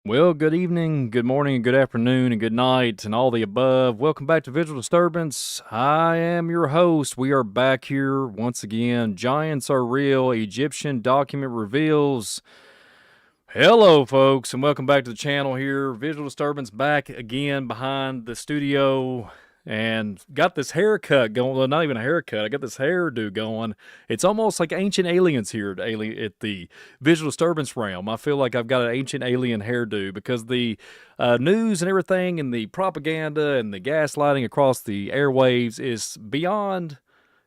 Well, good evening, good morning, and good afternoon, and good night, and all the above. Welcome back to Visual Disturbance. I am your host. We are back here once again. Giants are real. Egyptian document reveals. Hello, folks, and welcome back to the channel here. Visual Disturbance back again behind the studio. And got this haircut going. Well, not even a haircut. I got this hairdo going. It's almost like Ancient Aliens here at the Visual Disturbance realm. I feel like I've got an Ancient Alien hairdo because the news and everything and the propaganda and the gaslighting across the airwaves is beyond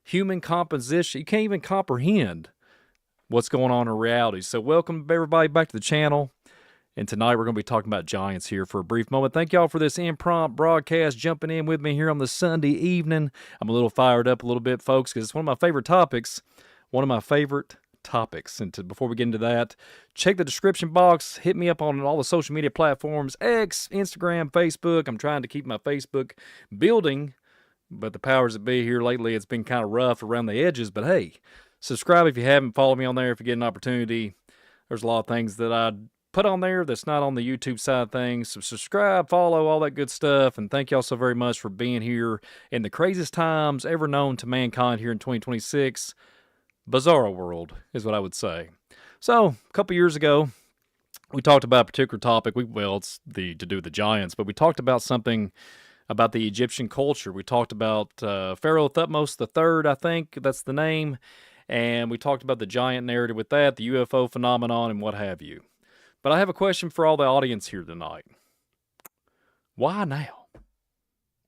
human composition. You can't even comprehend what's going on in reality. So welcome everybody back to the channel. And tonight we're going to be talking about Giants here for a brief moment. Thank y'all for this impromptu broadcast, jumping in with me here on this Sunday evening. I'm a little fired up a little bit, folks, because it's one of my favorite topics. And before we get into that, check the description box. Hit me up on all the social media platforms, X, Instagram, Facebook. I'm trying to keep my Facebook building, but the powers that be here lately, it's been kind of rough around the edges. But hey, subscribe if you haven't. Follow me on there if you get an opportunity. There's a lot of things that I put on there that's not on the YouTube side of things. So subscribe, follow, all that good stuff. And thank y'all so very much for being here in the craziest times ever known to mankind here in 2026. Bizarro world is what I would say. So a couple years ago, we talked about a particular topic. It's to do with the Giants, but we talked about something about the Egyptian culture. We talked about Pharaoh Thutmose III, I think that's the name. And we talked about the giant narrative with that, the UFO phenomenon, and what have you. But I have a question for all the audience here tonight. Why now?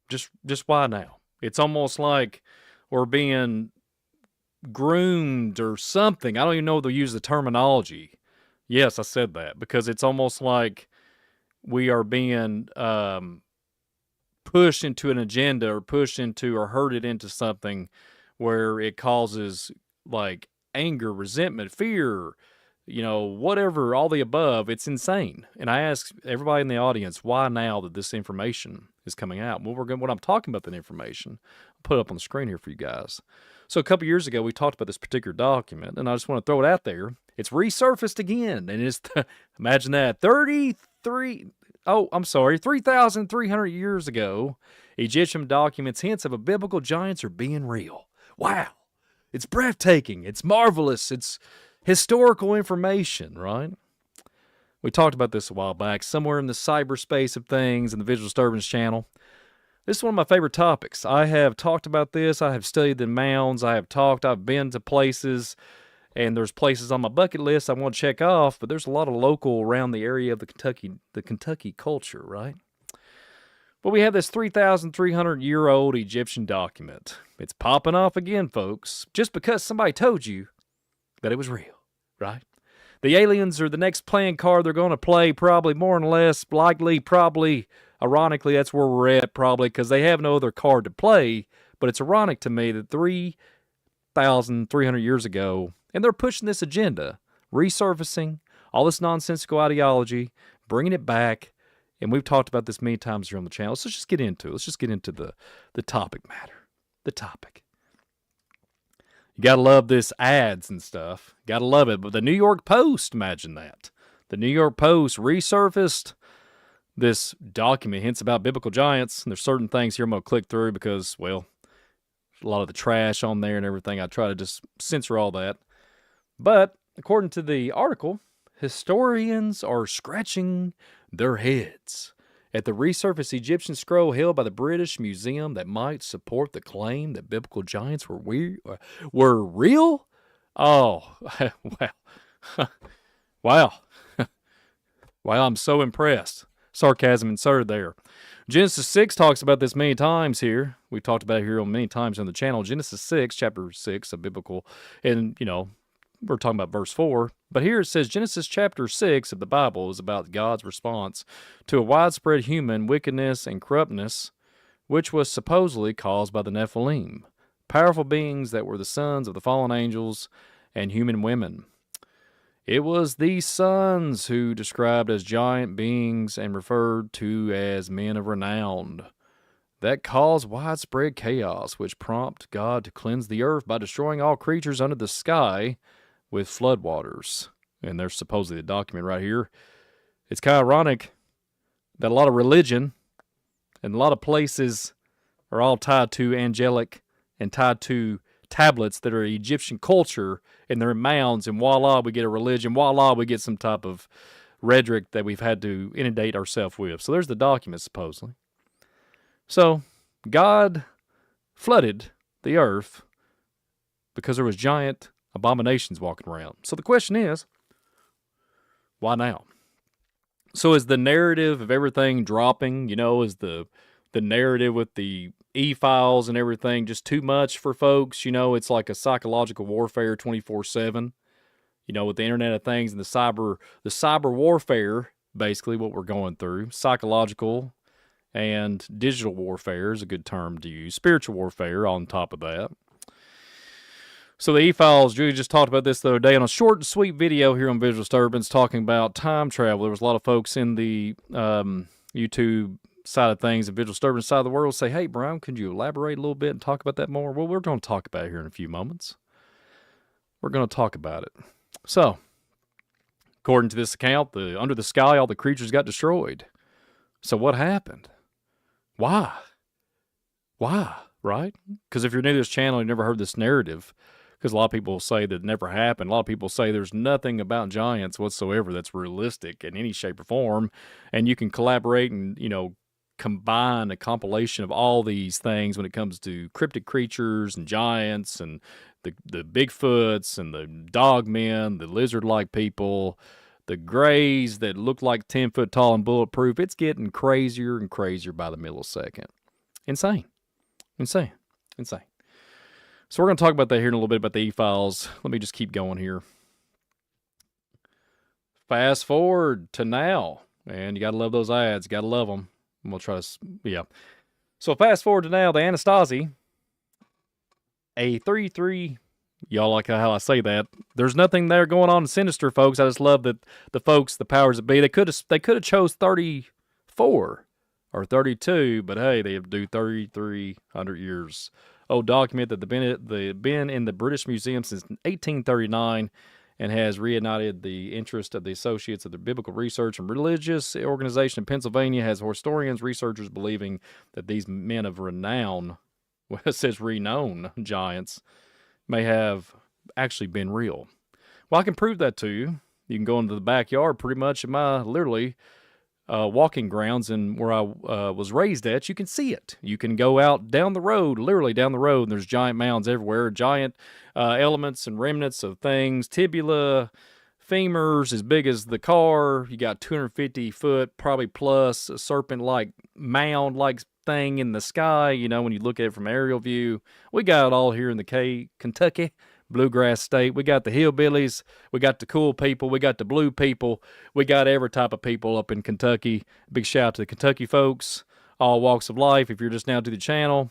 Just why now? It's almost like we're being groomed or something. I don't even know if they'll use the terminology. Yes, I said that because it's almost like we are being pushed into an agenda or pushed into or herded into something where it causes like anger, resentment, fear, whatever, all the above. It's insane. And I ask everybody in the audience, why now that this information is coming out? Well, when I'm talking about that information, I'll put it up on the screen here for you guys. So a couple years ago, we talked about this particular document, and I just want to throw it out there. It's resurfaced again, and it's, imagine that, 3,300 years ago, Egyptian documents hints of a biblical giants are being real. Wow. It's breathtaking. It's marvelous. It's historical information, right? We talked about this a while back, somewhere in the cyberspace of things in the Visual Disturbance channel. This is one of my favorite topics. I have talked about this. I have studied the mounds. I've been to places, and there's places on my bucket list I want to check off, but there's a lot of local around the area of the Kentucky culture, right? But we have this 3,300-year-old Egyptian document. It's popping off again, folks, just because somebody told you that it was real, right? The aliens are the next playing card they're going to play, probably more and less, likely, probably, ironically, that's where we're at, probably, because they have no other card to play. But it's ironic to me that 3,300 years ago, and they're pushing this agenda, resurfacing all this nonsensical ideology, bringing it back. And we've talked about this many times here on the channel. So let's just get into it. Let's just get into the topic matter. The topic. You got to love this ads and stuff. Got to love it. But the New York Post, imagine that. The New York Post resurfaced this document, hints about biblical giants. And there's certain things here I'm going to click through because, well, there's a lot of the trash on there and everything. I try to just censor all that. But according to the article, historians are scratching their heads at the resurfaced Egyptian scroll held by the British Museum that might support the claim that biblical giants were real. Oh, wow. Wow. Wow, I'm so impressed. Sarcasm inserted there. Genesis 6 talks about this many times here. We've talked about it here many times on the channel. Genesis 6, chapter 6 of biblical, and, we're talking about verse 4. But here it says Genesis chapter 6 of the Bible is about God's response to a widespread human wickedness and corruptness, which was supposedly caused by the Nephilim, powerful beings that were the sons of the fallen angels and human women. It was these sons who described as giant beings and referred to as men of renown that caused widespread chaos, which prompted God to cleanse the earth by destroying all creatures under the sky with floodwaters. And there's supposedly a document right here. It's kind of ironic that a lot of religion and a lot of places are all tied to angelic and tied to tablets that are Egyptian culture, and they're in mounds, and voila, we get a religion. Voila, we get some type of rhetoric that we've had to inundate ourselves with. So there's the document, supposedly. So God flooded the earth because there was giant abominations walking around. So the question is, why now? So is the narrative of everything dropping? Is the narrative with the e-files and everything just too much for folks? It's like a psychological warfare 24/7. With the Internet of Things and the cyber warfare, basically what we're going through, psychological and digital warfare is a good term to use. Spiritual warfare on top of that. So the e-files, Julie just talked about this the other day on a short and sweet video here on Visual Disturbance talking about time travel. There was a lot of folks in the YouTube side of things, the Visual Disturbance side of the world, say, hey, Brian, could you elaborate a little bit and talk about that more? Well, we're going to talk about it here in a few moments. We're going to talk about it. So, according to this account, under the sky, all the creatures got destroyed. So what happened? Why? Right? Because if you're new to this channel, you've never heard this narrative, because a lot of people say that it never happened. A lot of people say there's nothing about giants whatsoever that's realistic in any shape or form, and you can collaborate and, combine a compilation of all these things when it comes to cryptic creatures and giants and the Bigfoots and the dogmen, the lizard-like people, the grays that look like 10 foot tall and bulletproof. It's getting crazier and crazier by the millisecond. Insane. So we're going to talk about that here in a little bit, about the e-files. Let me just keep going here. Fast forward to now. And you got to love those ads. Got to love them. And we'll try to, yeah. So fast forward to now, the Anasazi, a 33, y'all like how I say that. There's nothing there going on in Sinister, folks. I just love that the folks, the powers that be, they could have chose 34 or 32, but hey, they do 3,300 years old document that been in the British Museum since 1839 and has reignited the interest of the Associates of the Biblical Research and Religious Organization in Pennsylvania, has historians, researchers believing that these men of renown, well, it says renowned giants, may have actually been real. Well, I can prove that to you. You can go into the backyard pretty much in my literally walking grounds and where I was raised at. You can see it. You can go out down the road, literally down the road, and there's giant mounds everywhere, giant elements and remnants of things, tibia, femurs as big as the car. You got 250 foot, probably plus, a serpent-like mound-like thing in the sky, when you look at it from aerial view. We got it all here in the Kentucky bluegrass state. We got the hillbillies, we got the cool people, we got the blue people, we got every type of people up in Kentucky. Big shout out to the Kentucky folks, all walks of life. If you're just now to the channel,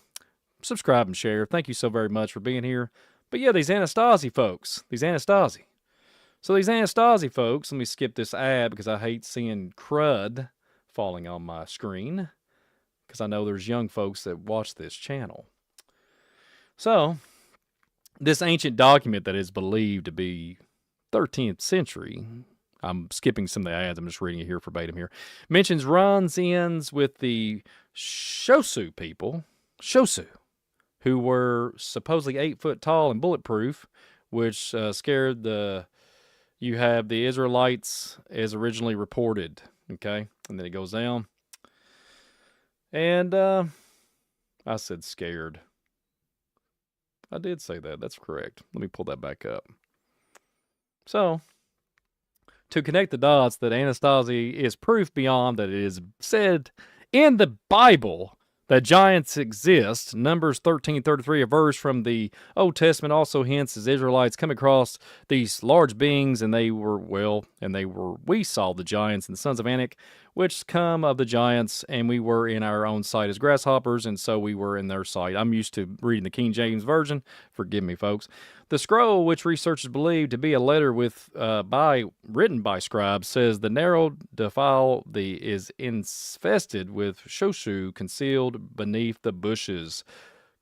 subscribe and share. Thank you so very much for being here. But yeah, these Anasazi folks, So these Anasazi folks, let me skip this ad because I hate seeing crud falling on my screen, because I know there's young folks that watch this channel. So, this ancient document that is believed to be 13th century, I'm skipping some of the ads, I'm just reading it here verbatim here, mentions ends with the Shosu people, who were supposedly 8 foot tall and bulletproof, which scared you have the Israelites as originally reported, okay? And then it goes down. And I said scared. I did say that. That's correct. Let me pull that back up. So, to connect the dots that Anasazi is proof beyond that it is said in the Bible that giants exist. Numbers 13:33, a verse from the Old Testament, also hints as Israelites come across these large beings, and we saw the giants and the sons of Anak, which come of the giants, and we were in our own sight as grasshoppers, and so we were in their sight. I'm used to reading the King James Version. Forgive me, folks. The scroll, which researchers believe to be a letter written by scribes, says the narrow defile is infested with shoshu concealed beneath the bushes.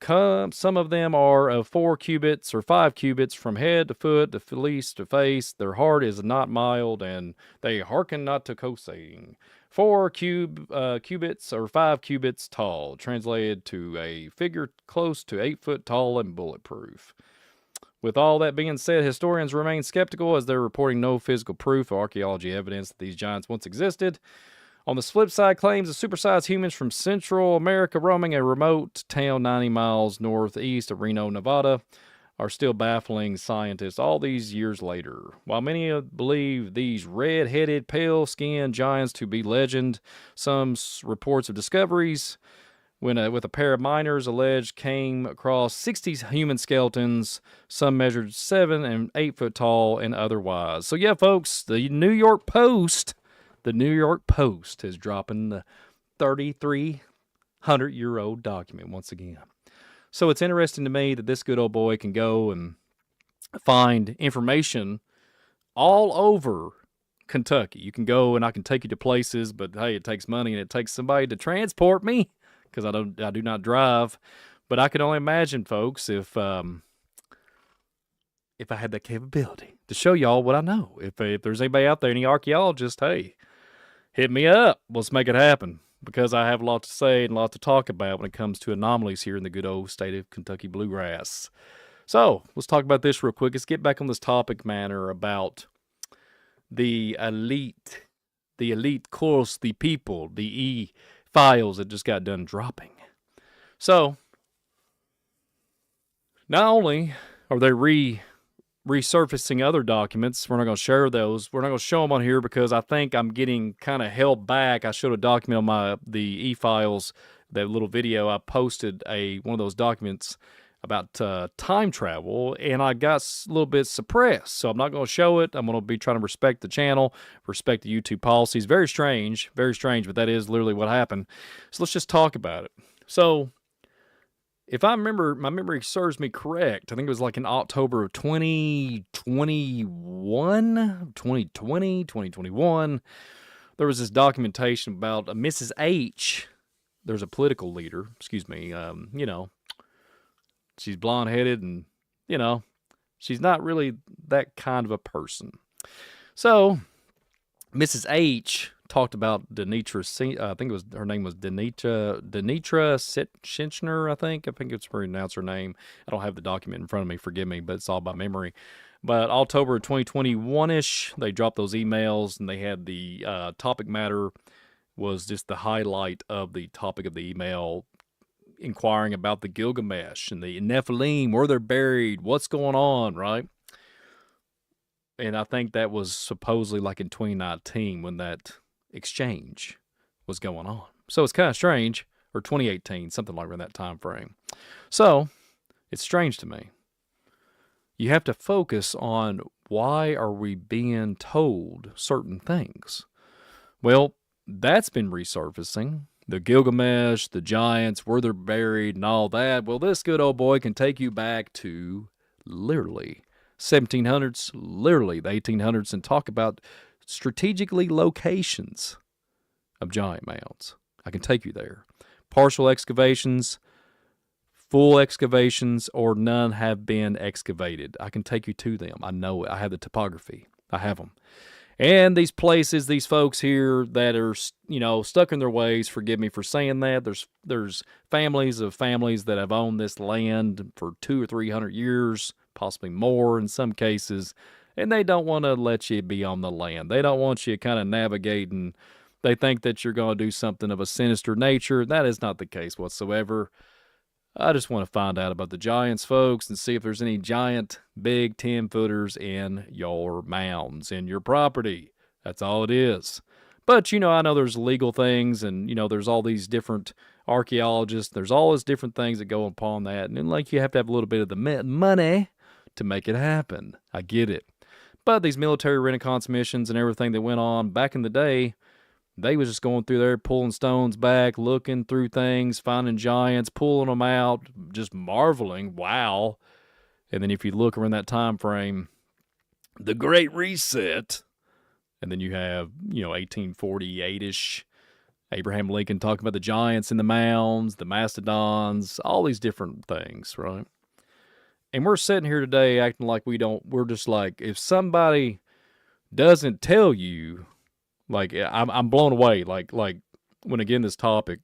Some of them are of 4 cubits or 5 cubits from head to foot, to fleece to face. Their heart is not mild, and they hearken not to coaxing. 4 cubits or 5 cubits tall, translated to a figure close to 8 foot tall and bulletproof. With all that being said, historians remain skeptical as they're reporting no physical proof or archaeology evidence that these giants once existed. On the flip side, claims of supersized humans from Central America roaming a remote town 90 miles northeast of Reno, Nevada, are still baffling scientists all these years later. While many believe these red-headed, pale-skinned giants to be legend, some reports of discoveries with a pair of miners alleged came across 60 human skeletons, some measured 7 and 8 foot tall and otherwise. So yeah, folks, the New York Post is dropping the 3,300-year-old document once again. So it's interesting to me that this good old boy can go and find information all over Kentucky. You can go and I can take you to places, but hey, it takes money and it takes somebody to transport me because I do not drive. But I can only imagine, folks, if I had that capability to show y'all what I know. If there's anybody out there, any archaeologist, hey, hit me up. Let's make it happen, because I have a lot to say and a lot to talk about when it comes to anomalies here in the good old state of Kentucky bluegrass. So let's talk about this real quick. Let's get back on this topic matter about the elite course, the people, the E-files that just got done dropping. So not only are they resurfacing other documents, we're not going to share those. We're not going to show them on here because I think I'm getting kind of held back. I showed a document on the E-files, that little video. I posted one of those documents about time travel, and I got a little bit suppressed. So I'm not going to show it. I'm going to be trying to respect the channel, respect the YouTube policies. Very strange, but that is literally what happened. So let's just talk about it. So if I remember, my memory serves me correct, I think it was like in October of 2021, there was this documentation about Mrs. H. There's a political leader, she's blonde-headed and, she's not really that kind of a person. So Mrs. H talked about Denitra, I think her name was Denitra Sitchner, I think it's pronounced her name. I don't have the document in front of me, forgive me, but it's all by memory. But October 2021-ish, they dropped those emails, and they had the topic matter was just the highlight of the topic of the email, inquiring about the Gilgamesh and the Nephilim, where they're buried, what's going on, right? And I think that was supposedly like in 2019 when that exchange was going on. So it's kind of strange, or 2018, something like that time frame. So it's strange to me. You have to focus on why are we being told certain things. Well, that's been resurfacing. The Gilgamesh, the giants, where they're buried and all that. Well, this good old boy can take you back to literally 1700s, literally the 1800s, and talk about strategically locations of giant mounds. I can take you there. Partial excavations, full excavations, or none have been excavated. I can take you to them. I know it. I have the topography. I have them. And these places, these folks here that are, stuck in their ways, forgive me for saying that. There's families that have owned this land for 200 or 300 years, possibly more in some cases, and they don't want to let you be on the land. They don't want you kind of navigating. They think that you're going to do something of a sinister nature. That is not the case whatsoever. I just want to find out about the giants, folks, and see if there's any giant, big 10-footers in your mounds, in your property. That's all it is. But, I know there's legal things, and, there's all these different archaeologists. There's all these different things that go upon that. And, you have to have a little bit of the money to make it happen. I get it. But these military renaissance missions and everything that went on back in the day, they was just going through there, pulling stones back, looking through things, finding giants, pulling them out, just marveling, wow. And then if you look around that time frame, the Great Reset, and then you have, 1848-ish, Abraham Lincoln talking about the giants in the mounds, the mastodons, all these different things, right? And we're sitting here today acting like we're just like, if somebody doesn't tell you, like, I'm blown away. Like when again, this topic,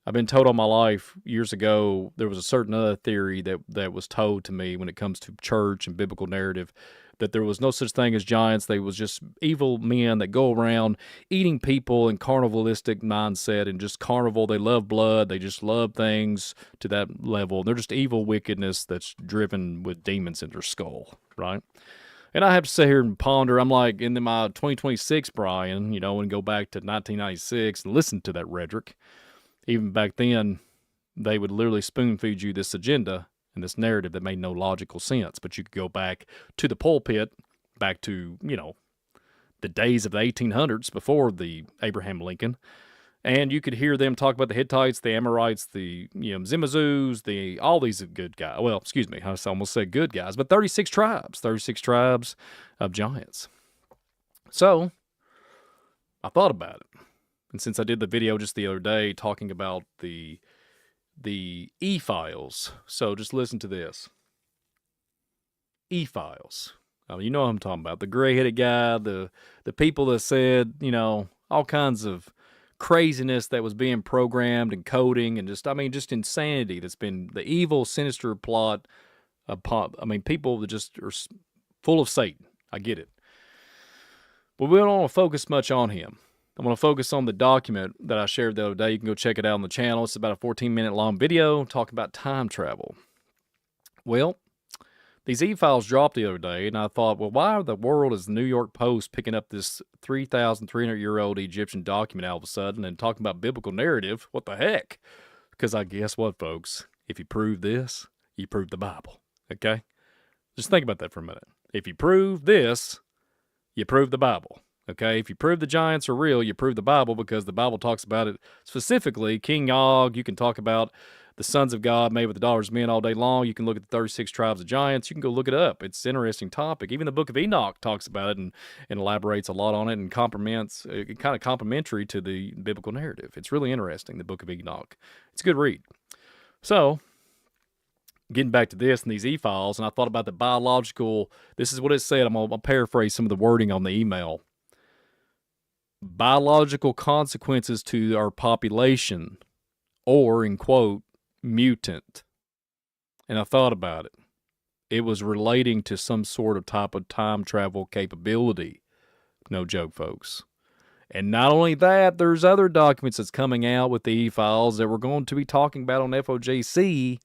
I've been told all my life years ago, there was a certain other theory that was told to me when it comes to church and biblical narrative, that there was no such thing as giants. They was just evil men that go around eating people in carnivalistic mindset and just carnival. They love blood. They just love things to that level. They're just evil wickedness that's driven with demons in their skull, right? And I have to sit here and ponder. I'm like, in my 2026, Brian, and go back to 1996 and listen to that rhetoric. Even back then, they would literally spoon feed you this agenda and this narrative that made no logical sense. But you could go back to the pulpit, back to, the days of the 1800s before the Abraham Lincoln, and you could hear them talk about the Hittites, the Amorites, the Zimazus, all these good guys. Well, excuse me, I almost said good guys, but 36 tribes of giants. So I thought about it. And since I did the video just the other day talking about the E-files, so just listen to this. E-files. You know what I'm talking about. The gray-headed guy, the people that said, all kinds of craziness that was being programmed and coding and just insanity that's been the evil, sinister plot upon, people that just are full of Satan. I get it. But we don't want to focus much on him. I'm going to focus on the document that I shared the other day. You can go check it out on the channel. It's about a 14-minute long video talking about time travel. Well, these E-files dropped the other day, and I thought, well, why in the world is the New York Post picking up this 3,300-year-old Egyptian document all of a sudden and talking about biblical narrative? What the heck? Because I guess what, folks? If you prove this, you prove the Bible, okay? Just think about that for a minute. If you prove this, you prove the Bible. Okay, if you prove the giants are real, you prove the Bible, because the Bible talks about it specifically. King Og, you can talk about the sons of God made with the daughters of men all day long. You can look at the 36 tribes of giants. You can go look it up. It's an interesting topic. Even the book of Enoch talks about it and elaborates a lot on it and complements, kind of complementary to the biblical narrative. It's really interesting, the book of Enoch. It's a good read. So, getting back to this and these E-files, and I thought about the biological, this is what it said. I'm going to paraphrase some of the wording on the email. Biological consequences to our population, or, in quote, mutant. And I thought about it. It was relating to some sort of type of time travel capability. No joke, folks. And not only that, there's other documents that's coming out with the E-files that we're going to be talking about on FOJC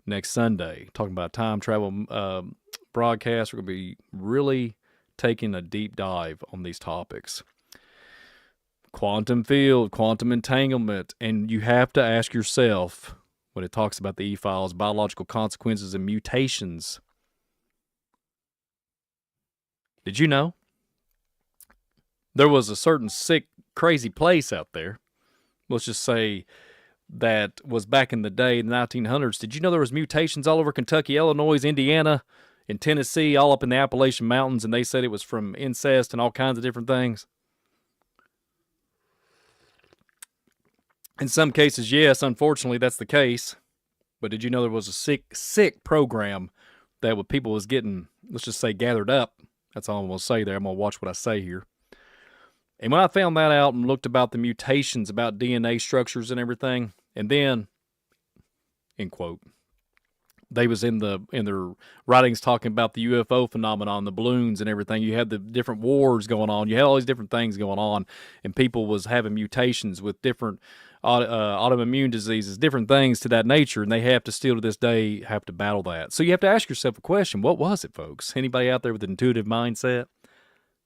next Sunday. Talking about time travel broadcast. We're going to be really taking a deep dive on these topics. Quantum field, quantum entanglement, and you have to ask yourself, when it talks about the E-files, biological consequences and mutations. Did you know there was a certain sick, crazy place out there, let's just say, that was back in the day, in the 1900s. Did you know there was mutations all over Kentucky, Illinois, Indiana, and Tennessee, all up in the Appalachian Mountains, and they said it was from incest and all kinds of different things? In some cases, yes, unfortunately, that's the case. But did you know there was a sick program that what people was getting, let's just say, gathered up? That's all I'm going to say there. I'm going to watch what I say here. And when I found that out and looked about the mutations, about DNA structures and everything, and then, end quote, they was in their writings talking about the UFO phenomenon, the balloons and everything. You had the different wars going on. You had all these different things going on, and people was having mutations with different autoimmune diseases, different things to that nature, and they have to still to this day have to battle that. So you have to ask yourself a question. What was it, folks? Anybody out there with an intuitive mindset?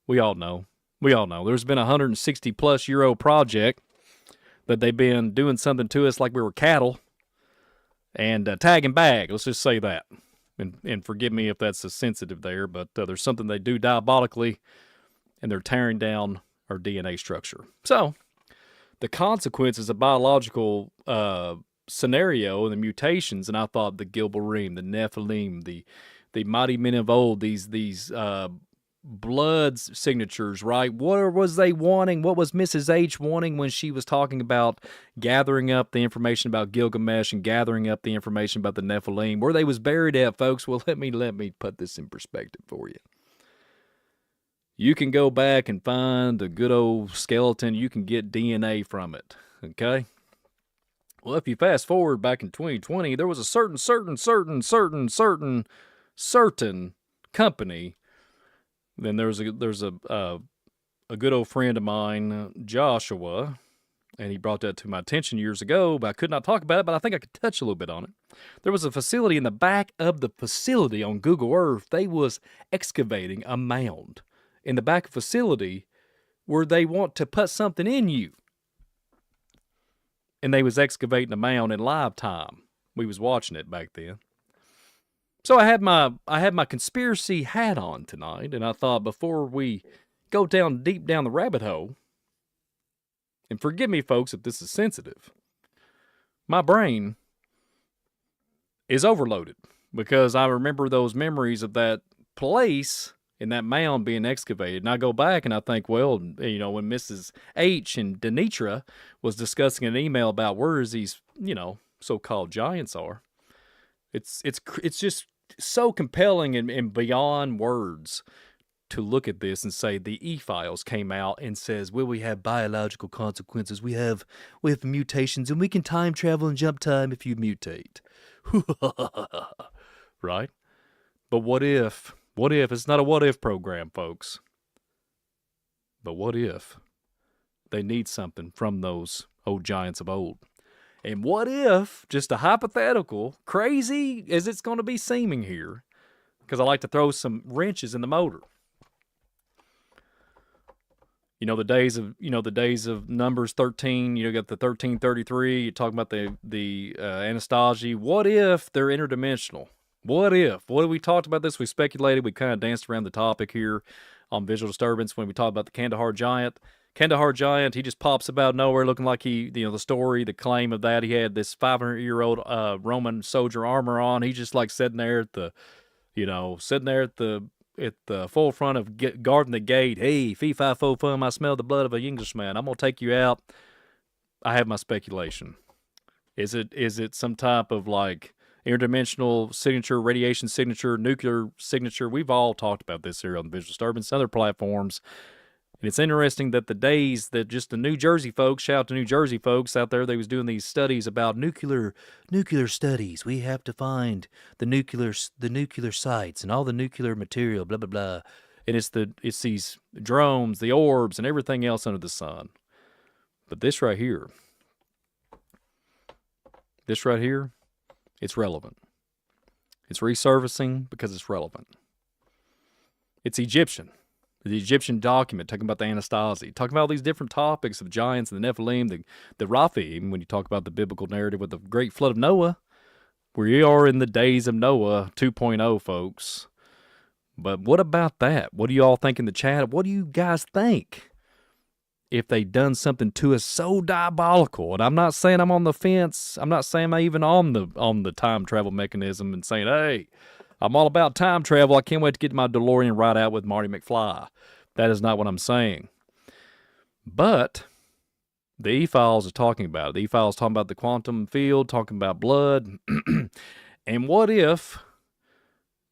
We all know. There's been a 160-plus-year-old project that they've been doing something to us like we were cattle, and tag and bag, let's just say that. And forgive me if that's sensitive there, but there's something they do diabolically, and they're tearing down our DNA structure. So, the consequences of biological scenario and the mutations, and I thought the Gilbarim, the Nephilim, the mighty men of old, these blood signatures, right? What was they wanting? What was Mrs. H wanting when she was talking about gathering up the information about Gilgamesh and gathering up the information about the Nephilim? Where they was buried at, folks? Well, let me put this in perspective for you. You can go back and find a good old skeleton. You can get DNA from it, okay? Well, if you fast forward back in 2020, there was a certain company. Then there's a good old friend of mine, Joshua, and he brought that to my attention years ago, but I could not talk about it, but I think I could touch a little bit on it. There was a facility in the back of the facility on Google Earth. They was excavating a mound in the back of the facility where they want to put something in you. And they was excavating a mound in live time. We was watching it back then. So I had my conspiracy hat on tonight, and I thought before we go deep down the rabbit hole, and forgive me, folks, if this is sensitive, my brain is overloaded because I remember those memories of that place and that mound being excavated. And I go back and I think, well, when Mrs. H and Denitra was discussing an email about where these, so-called giants are, it's just so compelling and beyond words to look at this and say the E-Files came out and says, well, we have biological consequences. We have mutations, and we can time travel and jump time if you mutate. Right? But what if it's not a what if program, folks? But what if they need something from those old giants of old? And what if, just a hypothetical, crazy as it's going to be seeming here, because I like to throw some wrenches in the motor. The days of Numbers 13, you got the 1333, you're talking about the Anastasia. What if they're interdimensional? What we talked about this, we speculated, we kind of danced around the topic here on Visual Disturbance when we talked about the Kandahar Giant. Kandahar Giant, he just pops up out of nowhere looking like the story, the claim of that, he had this 500-year-old Roman soldier armor on. He's just like sitting there at the forefront of guarding the gate. Hey, fee, fi, fo, fum, I smell the blood of an Englishman. I'm going to take you out. I have my speculation. Is it some type of like interdimensional signature, radiation signature, nuclear signature? We've all talked about this here on the Visual Disturbance, other platforms. And it's interesting that the days that just the New Jersey folks, shout out to New Jersey folks out there, they was doing these studies about nuclear studies. We have to find the nuclear sites and all the nuclear material, blah, blah, blah. And it's these drones, the orbs, and everything else under the sun. But this right here, it's relevant. It's resurfacing because it's relevant. It's Egyptian. The Egyptian document, talking about the Anastasia, talking about all these different topics of giants and the Nephilim, the Raphaim, when you talk about the biblical narrative with the great flood of Noah. We are in the days of Noah 2.0, folks. But what about that? What do you all think in the chat? What do you guys think if they done something to us so diabolical? And I'm not saying I'm on the fence. I'm not saying I'm even on the time travel mechanism and saying, hey, I'm all about time travel. I can't wait to get my DeLorean ride out with Marty McFly. That is not what I'm saying. But the E-Files are talking about it. The E-Files talking about the quantum field, talking about blood. And what if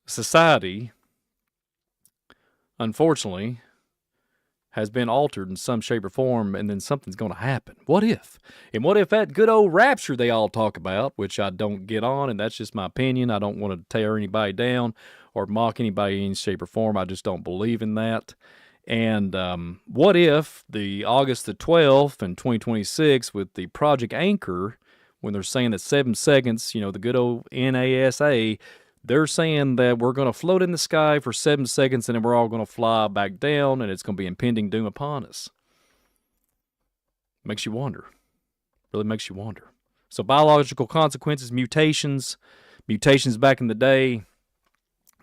society, unfortunately, has been altered in some shape or form, and then something's going to happen? What if? And what if that good old rapture they all talk about, which I don't get on, and that's just my opinion. I don't want to tear anybody down or mock anybody in any shape or form. I just don't believe in that. And what if the August the 12th in 2026 with the Project Anchor, when they're saying that 7 seconds, the good old NASA, they're saying that we're going to float in the sky for 7 seconds and then we're all going to fly back down and it's going to be impending doom upon us. Makes you wonder. Really makes you wonder. So biological consequences, mutations back in the day,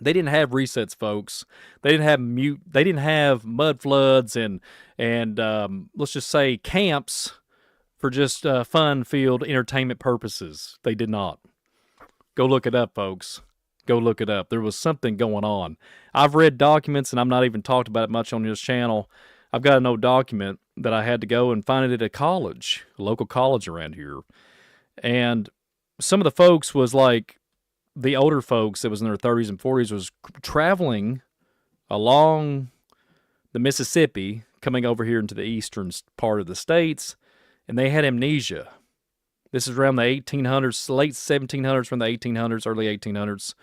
they didn't have resets, folks. They didn't have mud floods and let's just say camps for just fun-filled entertainment purposes. They did not. Go look it up, folks. Go look it up. There was something going on. I've read documents, and I'm not even talked about it much on this channel. I've got an old document that I had to go and find it at a college, a local college around here. And some of the folks was like the older folks that was in their 30s and 40s was traveling along the Mississippi, coming over here into the eastern part of the states, and they had amnesia. This is around the 1800s, late 1700s, from the 1800s, early 1800s,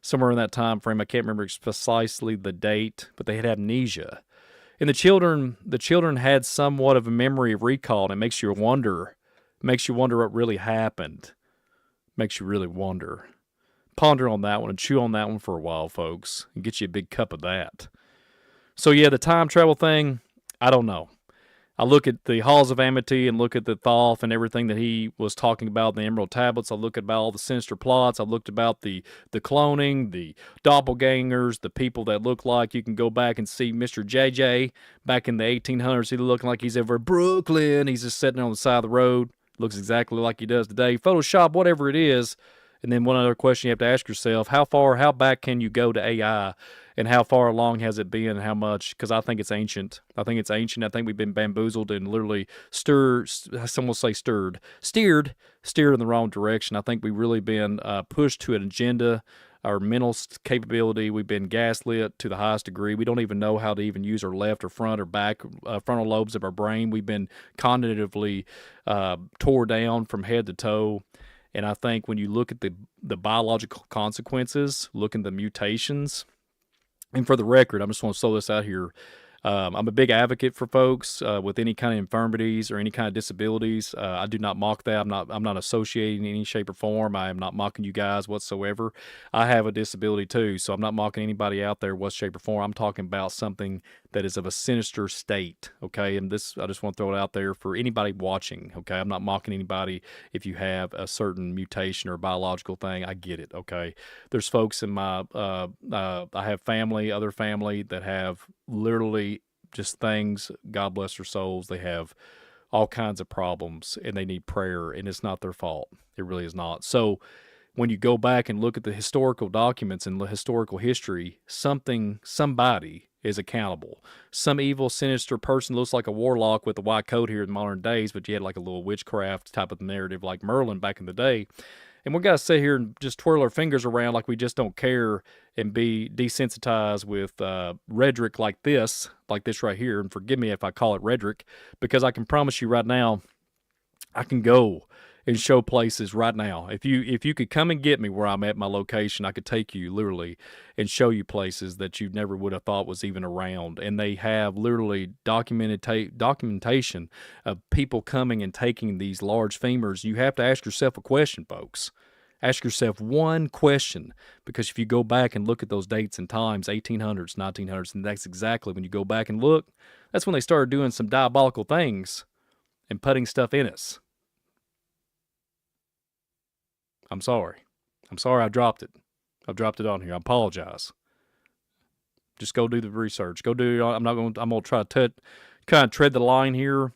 somewhere in that time frame. I can't remember precisely the date, but they had amnesia. And the children had somewhat of a memory of recall, and it makes you wonder what really happened. Makes you really wonder. Ponder on that one and chew on that one for a while, folks, and get you a big cup of that. So yeah, the time travel thing, I don't know. I look at the Halls of Amity and look at the Thoth and everything that he was talking about in the Emerald Tablets. I look at all the sinister plots. I looked about the cloning, the doppelgangers, the people that look like you can go back and see Mr. JJ back in the 1800s. He looking like he's over Brooklyn. He's just sitting on the side of the road. Looks exactly like he does today. Photoshop, whatever it is. And then one other question you have to ask yourself, how back can you go to AI, and how far along has it been, and how much? Because I think it's ancient. I think we've been bamboozled and literally steered in the wrong direction. I think we've really been pushed to an agenda, our mental capability. We've been gaslit to the highest degree. We don't even know how to even use our left or front or back frontal lobes of our brain. We've been cognitively tore down from head to toe. And I think when you look at the biological consequences, look at the mutations, and for the record, I just want to throw this out here. I'm a big advocate for folks with any kind of infirmities or any kind of disabilities. I do not mock that. I'm not associating in any shape or form. I am not mocking you guys whatsoever. I have a disability too, so I'm not mocking anybody out there what shape or form. I'm talking about something that is of a sinister state, okay? And this, I just want to throw it out there for anybody watching, okay? I'm not mocking anybody if you have a certain mutation or biological thing. I get it, okay? There's folks in my, I have other family that have literally just things, God bless their souls, they have all kinds of problems and they need prayer, and it's not their fault. It really is not. So when you go back and look at the historical documents and the historical history, somebody is accountable. Some evil, sinister person looks like a warlock with a white coat here in modern days, but you had like a little witchcraft type of narrative like Merlin back in the day. And we've got to sit here and just twirl our fingers around like we just don't care and be desensitized with rhetoric like this right here. And forgive me if I call it rhetoric, because I can promise you right now, I can go and show places right now. If you could come and get me where I'm at, my location, I could take you literally and show you places that you never would have thought was even around. And they have literally documentation of people coming and taking these large femurs. You have to ask yourself a question, folks. Ask yourself one question, because if you go back and look at those dates and times, 1800s, 1900s, and that's exactly when you go back and look, that's when they started doing some diabolical things and putting stuff in us. I'm sorry I dropped it. I've dropped it on here. I apologize. Just go do the research. I'm going to try to kind of tread the line here.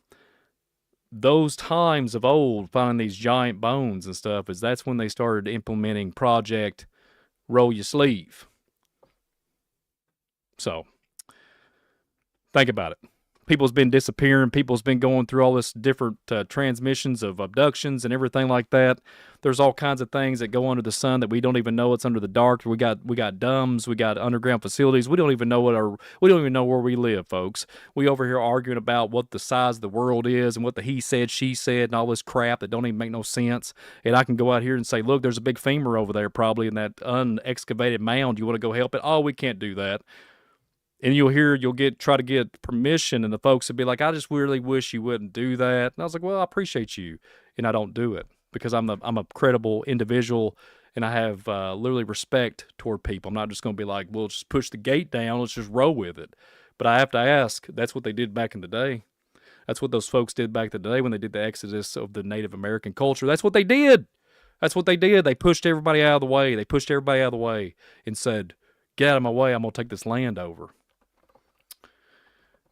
Those times of old, finding these giant bones and stuff, that's when they started implementing Project Roll Your Sleeve. So, think about it. People's been disappearing. People's been going through all this different transmissions of abductions and everything like that. There's all kinds of things that go under the sun that we don't even know it's under the dark. We got dumbs. We got underground facilities. We don't even know where we live, folks. We over here arguing about what the size of the world is and what the he said, she said, and all this crap that don't even make no sense. And I can go out here and say, look, there's a big femur over there probably in that unexcavated mound. You want to go help it? Oh, we can't do that. And try to get permission, and the folks would be like, I just really wish you wouldn't do that. And I was like, well, I appreciate you, and I don't do it because I'm a credible individual, and I have literally respect toward people. I'm not just going to be like, well, just push the gate down, let's just roll with it. But I have to ask, that's what they did back in the day. That's what those folks did back in the day when they did the exodus of the Native American culture. That's what they did. They pushed everybody out of the way. They pushed everybody out of the way and said, get out of my way, I'm going to take this land over.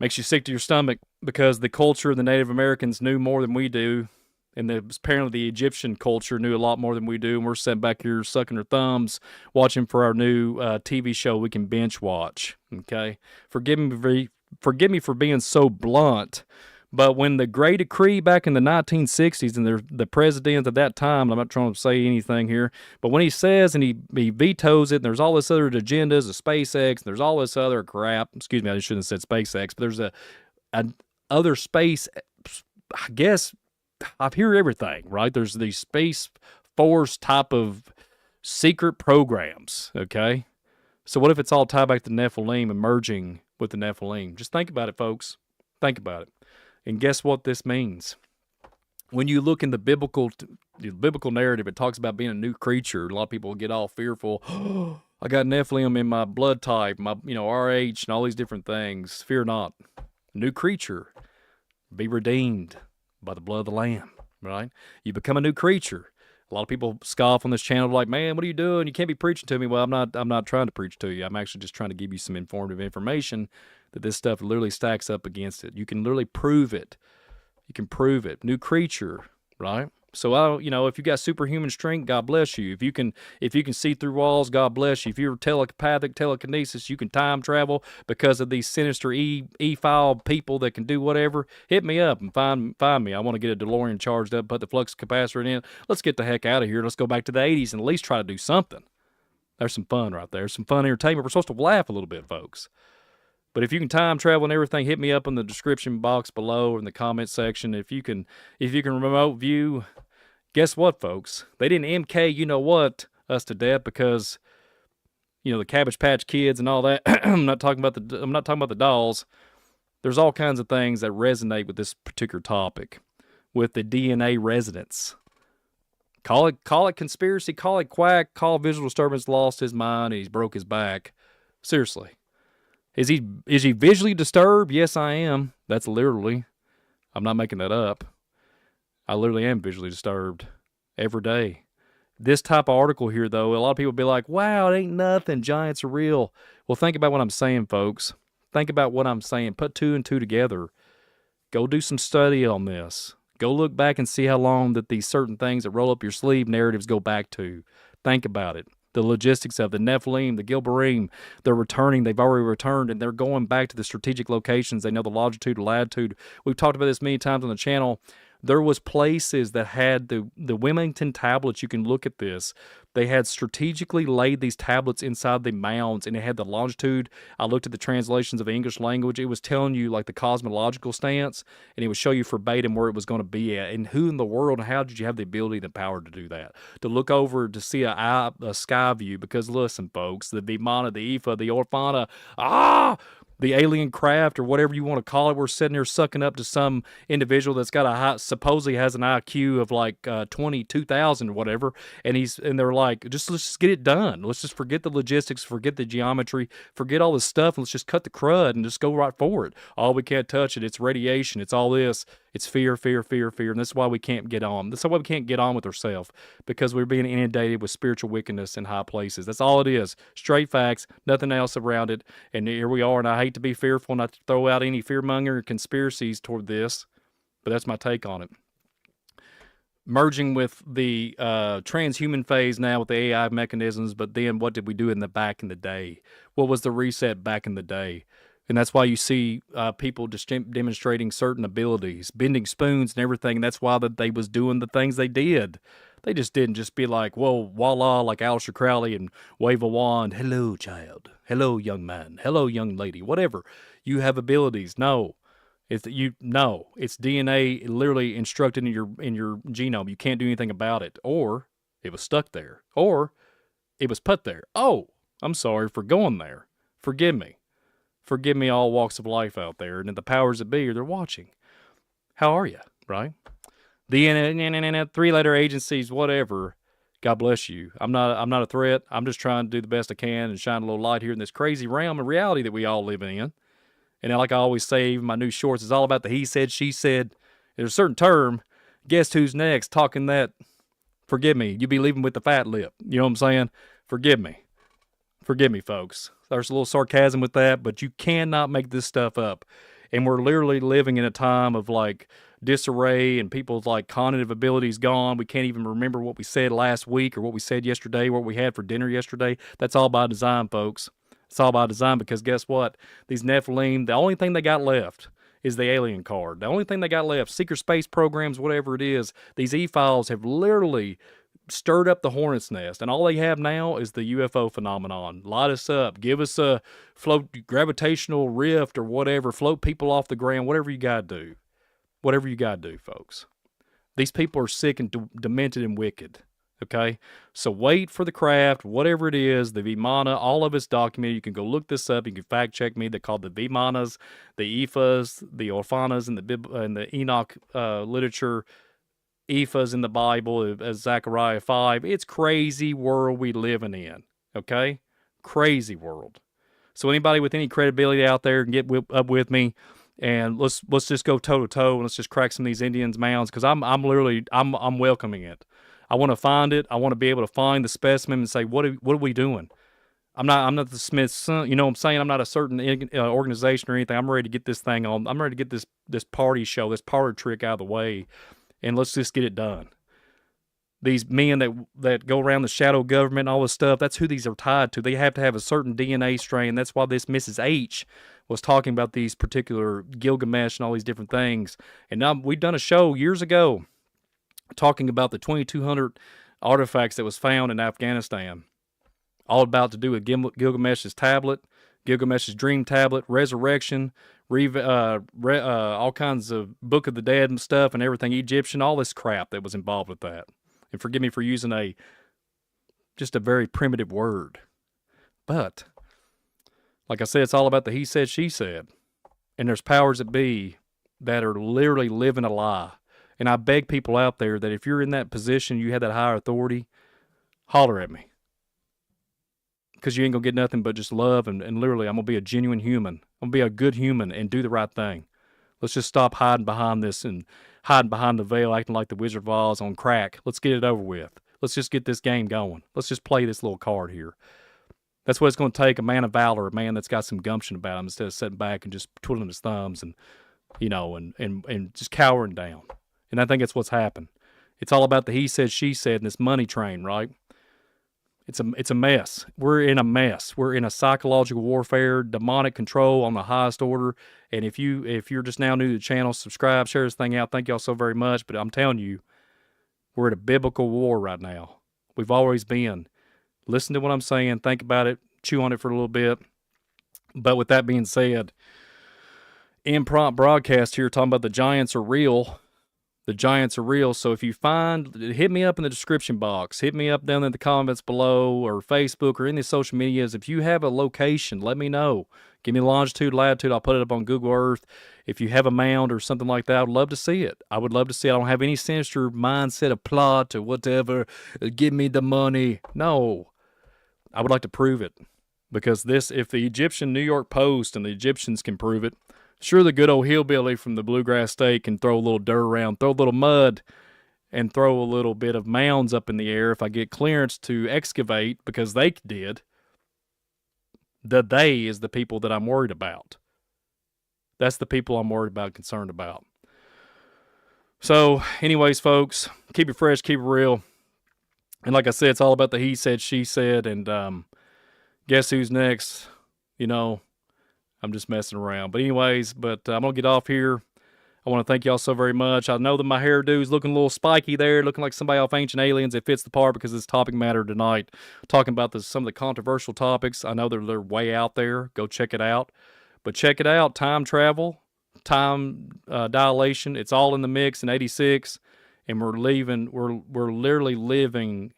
Makes you sick to your stomach because the culture of the Native Americans knew more than we do, And apparently the Egyptian culture knew a lot more than we do, and we're sitting back here sucking our thumbs, watching for our new TV show we can binge watch. Okay, forgive me for being so blunt, but when the Great Decree back in the 1960s, and the president at that time, I'm not trying to say anything here, but when he says and he vetoes it, and there's all this other agendas of SpaceX, and there's all this other crap. Excuse me, I shouldn't have said SpaceX, but there's a other space, I guess. I hear everything, right? There's these Space Force type of secret programs, okay? So what if it's all tied back to Nephilim and merging with the Nephilim? Just think about it, folks. Think about it. And guess what this means? When you look in the biblical narrative, it talks about being a new creature. A lot of people get all fearful. Oh, I got Nephilim in my blood type, my RH, and all these different things. Fear not. New creature. Be redeemed by the blood of the Lamb, right? You become a new creature. A lot of people scoff on this channel like, man, what are you doing? You can't be preaching to me. Well, I'm not trying to preach to you. I'm actually just trying to give you some informative information that this stuff literally stacks up against it. You can literally prove it. You can prove it. New creature, right? So if you got superhuman strength, God bless you. If you can see through walls, God bless you. If you're telepathic, telekinesis, you can time travel because of these sinister E-file people that can do whatever. Hit me up and find me. I want to get a DeLorean charged up, put the flux capacitor in. Let's get the heck out of here. Let's go back to the 80s and at least try to do something. There's some fun right there. Some fun entertainment. We're supposed to laugh a little bit, folks. But if you can time travel and everything, hit me up in the description box below or in the comment section. If you can remote view, guess what, folks? They didn't MK us to death because the Cabbage Patch Kids and all that. I'm not talking about the dolls. There's all kinds of things that resonate with this particular topic, with the DNA resonance. Call it conspiracy, call it quack, call visual disturbance lost his mind and he's broke his back. Seriously. Is he visually disturbed? Yes, I am. That's literally. I'm not making that up. I literally am visually disturbed every day. This type of article here, though, a lot of people be like, wow, it ain't nothing. Giants are real. Well, think about what I'm saying, folks. Think about what I'm saying. Put two and two together. Go do some study on this. Go look back and see how long that these certain things that roll up your sleeve narratives go back to. Think about it. The logistics of the Nephilim, the Gilbarim, they're returning. They've already returned, and they're going back to the strategic locations. They know the longitude, latitude. We've talked about this many times on the channel. There was places that had the Wilmington tablets. You can look at this. They had strategically laid these tablets inside the mounds, and it had the longitude. I looked at the translations of the English language. It was telling you like the cosmological stance, and it would show you verbatim where it was going to be at. And who in the world, and how did you have the ability and the power to do that? To look over to see a sky view, because listen, folks, the Vimana, the Ifa, the Orfana, the alien craft or whatever you want to call it, we're sitting here sucking up to some individual that's got supposedly has an IQ of like 22,000 or whatever, and they're like, let's just get it done. Let's just forget the logistics, forget the geometry, forget all this stuff, and let's just cut the crud and just go right forward. Oh, we can't touch it. It's radiation. It's all this. It's fear, fear, fear, fear, and that's why we can't get on. That's why we can't get on with ourselves, because we're being inundated with spiritual wickedness in high places. That's all it is. Straight facts, nothing else around it, and here we are, and I hate to be fearful, not to throw out any fear-mongering conspiracies toward this, but that's my take on it. Merging with the transhuman phase now with the AI mechanisms, but then what did we do back in the day? What was the reset back in the day? And that's why you see people just demonstrating certain abilities, bending spoons and everything. And that's why they was doing the things they did. They just didn't just be like, whoa, voila, like Aleister Crowley and wave a wand. Hello, child. Hello, young man. Hello, young lady. Whatever. You have abilities. No. It's DNA literally instructed in your genome. You can't do anything about it. Or it was stuck there. Or it was put there. Oh, I'm sorry for going there. Forgive me. Forgive me, all walks of life out there, and the powers that be, they're watching. How are you, right? The three-letter agencies, whatever. God bless you. I'm not a threat. I'm just trying to do the best I can and shine a little light here in this crazy realm of reality that we all live in. And like I always say, even my new shorts is all about the he said, she said. There's a certain term. Guess who's next talking that? Forgive me. You be leaving with the fat lip. You know what I'm saying? Forgive me. Forgive me, folks. There's a little sarcasm with that, but you cannot make this stuff up. And we're literally living in a time of like disarray and people's like cognitive abilities gone. We can't even remember what we said last week or what we said yesterday, what we had for dinner yesterday. That's all by design, folks. It's all by design because guess what? These Nephilim, the only thing they got left is the alien card. The only thing they got left, secret space programs, whatever it is, these E-files have literally stirred up the hornet's nest, and all they have now is the UFO phenomenon. Light us up, give us a float gravitational rift or whatever, float people off the ground, whatever you gotta do. Whatever you gotta do, folks. These people are sick and demented and wicked. Okay? So wait for the craft, whatever it is, the Vimana, all of it's documented. You can go look this up. You can fact check me. They're called the Vimanas, the Ephas, the Orphanas, and the Enoch literature. Ephas in the Bible as Zechariah 5. It's crazy world we living in. Okay? Crazy world. So anybody with any credibility out there can get up with me, and let's just go toe to toe and let's just crack some of these Indians' mounds, because I'm welcoming it. I want to find it. I want to be able to find the specimen and say, what are we doing? I'm not the Smithsonian. You know what I'm saying? I'm not a certain organization or anything. I'm ready to get this thing on. I'm ready to get this party show, this party trick out of the way, and let's just get it done. These men that go around the shadow government and all this stuff, that's who these are tied to. They have to have a certain DNA strain. That's why this Mrs. H was talking about these particular Gilgamesh and all these different things. And now we've done a show years ago talking about the 2,200 artifacts that was found in Afghanistan, all about to do with Gilgamesh's tablet, Gilgamesh's dream tablet, resurrection, all kinds of Book of the Dead and stuff and everything, Egyptian, all this crap that was involved with that. And forgive me for using just a very primitive word. But, like I said, it's all about the he said, she said. And there's powers that be that are literally living a lie. And I beg people out there that if you're in that position, you have that higher authority, holler at me. Because you ain't going to get nothing but just love, and literally I'm going to be a genuine human. I'm going to be a good human and do the right thing. Let's just stop hiding behind this and hiding behind the veil, acting like the Wizard of Oz on crack. Let's get it over with. Let's just get this game going. Let's just play this little card here. That's what it's going to take, a man of valor, a man that's got some gumption about him instead of sitting back and just twiddling his thumbs and, and just cowering down. And I think that's what's happened. It's all about the he said, she said, and this money train, right? It's a mess. We're in a mess. We're in a psychological warfare, demonic control on the highest order. And if you're just now new to the channel, subscribe, share this thing out. Thank y'all so very much. But I'm telling you, we're at a biblical war right now. We've always been. Listen to what I'm saying. Think about it. Chew on it for a little bit. But with that being said, impromptu broadcast here talking about the giants are real. The giants are real. So if you hit me up in the description box. Hit me up down in the comments below, or Facebook, or any social medias. If you have a location, let me know. Give me longitude, latitude. I'll put it up on Google Earth. If you have a mound or something like that, I'd love to see it. I would love to see it. I don't have any sinister mindset of plot or whatever. Give me the money. No. I would like to prove it. Because if the Egyptian New York Post and the Egyptians can prove it, sure, the good old hillbilly from the bluegrass state can throw a little dirt around, throw a little mud, and throw a little bit of mounds up in the air if I get clearance to excavate, because they did. The they is the people that I'm worried about. That's the people I'm worried about, concerned about. So, anyways, folks, keep it fresh, keep it real. And like I said, it's all about the he said, she said, and guess who's next? I'm just messing around. But anyways, I'm going to get off here. I want to thank y'all so very much. I know that my hairdo is looking a little spiky there, looking like somebody off Ancient Aliens. It fits the part because it's topic matter tonight. Talking about some of the controversial topics. I know they're way out there. Go check it out. But check it out. Time travel, time dilation. It's all in the mix in 86. And we're literally living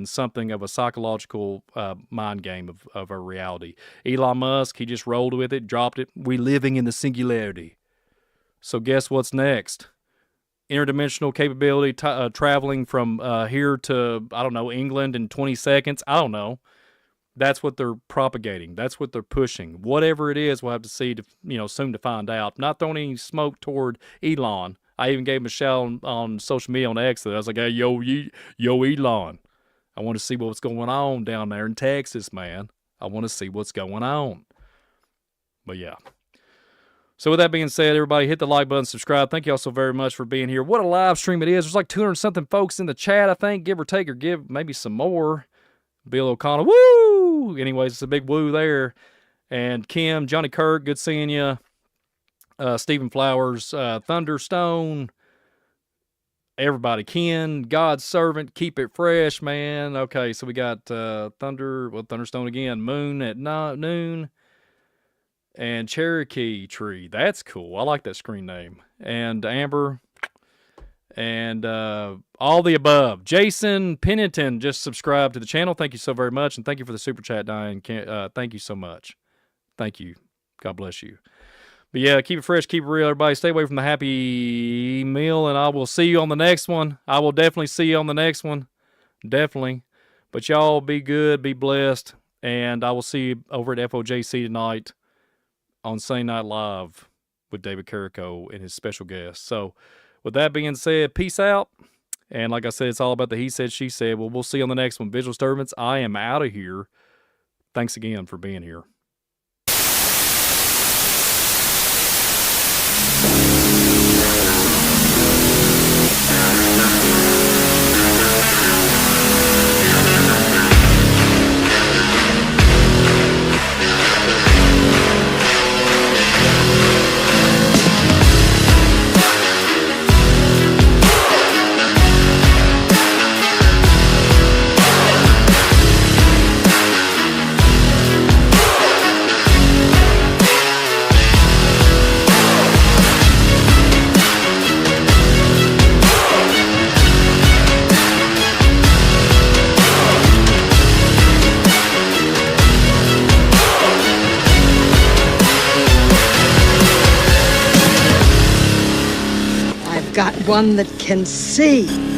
something of a psychological mind game of our reality. Elon Musk, he just rolled with it, dropped it. We living in the singularity. So guess what's next? Interdimensional capability, traveling from here to, I don't know, England in 20 seconds. I don't know. That's what they're propagating. That's what they're pushing. Whatever it is, we'll have to see, soon to find out. Not throwing any smoke toward Elon. I even gave him a shout on social media on X. I was like, hey, yo, Elon. I want to see what's going on down there in Texas, man. I want to see what's going on. But yeah. So with that being said, everybody hit the like button, subscribe. Thank you all so very much for being here. What a live stream it is. There's like 200 something folks in the chat, I think, give or take, or give maybe some more. Bill O'Connell, woo! Anyways, it's a big woo there. And Kim, Johnny Kirk, good seeing you. Stephen Flowers, Thunderstone, everybody. Ken, God's servant, keep it fresh, man. Okay, so we got Thunderstone again. Moon at noon. And Cherokee Tree. That's cool. I like that screen name. And Amber. And all the above. Jason Pennington just subscribed to the channel. Thank you so very much. And thank you for the super chat, Diane. Thank you so much. Thank you. God bless you. But yeah, keep it fresh, keep it real, everybody. Stay away from the Happy Meal, and I will see you on the next one. I will definitely see you on the next one. Definitely. But y'all be good, be blessed, and I will see you over at FOJC tonight on Sunday Night Live with David Carrico and his special guest. So with that being said, peace out. And like I said, it's all about the he said, she said. Well, we'll see you on the next one. Visual Disturbance, I am out of here. Thanks again for being here. Got one that can see.